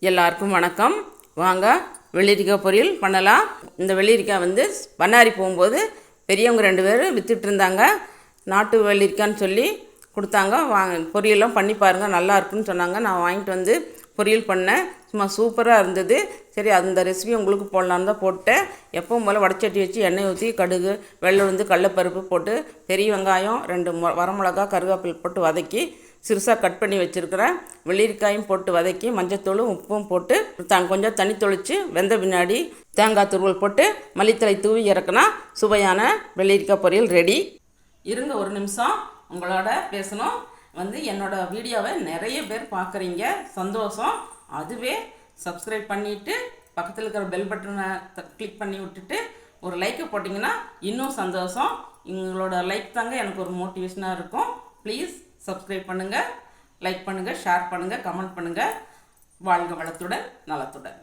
எல்லாருக்கும் வணக்கம். வாங்க வெள்ளரிக்காய் பொரியல் பண்ணலாம். இந்த வெள்ளரிக்காய் பண்ணாரி போகும்போது பெரியவங்க 2 பேர் விற்றுட்டு இருந்தாங்க. நாட்டு வெள்ளரிக்கான்னு சொல்லி கொடுத்தாங்க. பொரியல்லாம் பண்ணி பாருங்கள், நல்லா இருக்குன்னு சொன்னாங்க. நான் வாங்கிட்டு பொரியல் பண்ணேன். சும்மா சூப்பராக இருந்தது. சரி, அந்த ரெசிபி உங்களுக்கு போடலான்னு தான் போட்டேன். எப்பவும் போல் வடச்சட்டி வச்சு எண்ணெய் ஊற்றி கடுகு, வெள்ளை கடலைப்பருப்பு போட்டு பெரிய வெங்காயம் 2 வரமிளகா கருவேப்பிலை போட்டு வதக்கி சிறுசாக கட் பண்ணி வச்சுருக்கிறேன். வெள்ளரிக்காயும் போட்டு வதக்கி மஞ்சத்தூளும் உப்பும் போட்டு கொஞ்சம் தண்ணி தொளித்து வெந்த பின்னாடி தேங்காய் துருவல் போட்டு மல்லித்தலை தூவி இறக்குனா சுவையான வெள்ளரிக்காய் பொரியல் ரெடி. இருங்க, ஒரு நிமிஷம் உங்களோட பேசணும். என்னோடய வீடியோவை நிறைய பேர் பார்க்குறீங்க, சந்தோஷம். அதுவே சப்ஸ்கிரைப் பண்ணிவிட்டு பக்கத்தில் இருக்கிற பெல் பட்டனை கிளிக் பண்ணி விட்டுட்டு ஒரு லைக்கை போட்டிங்கன்னா இன்னும் சந்தோஷம். உங்களோட லைக் தாங்க எனக்கு ஒரு மோட்டிவேஷனாக இருக்கும். ப்ளீஸ் சப்ஸ்கிரைப் பண்ணுங்கள், லைக் பண்ணுங்கள், ஷேர் பண்ணுங்கள், கமெண்ட் பண்ணுங்கள். வாழ்க வளத்துடன் நலத்துடன்.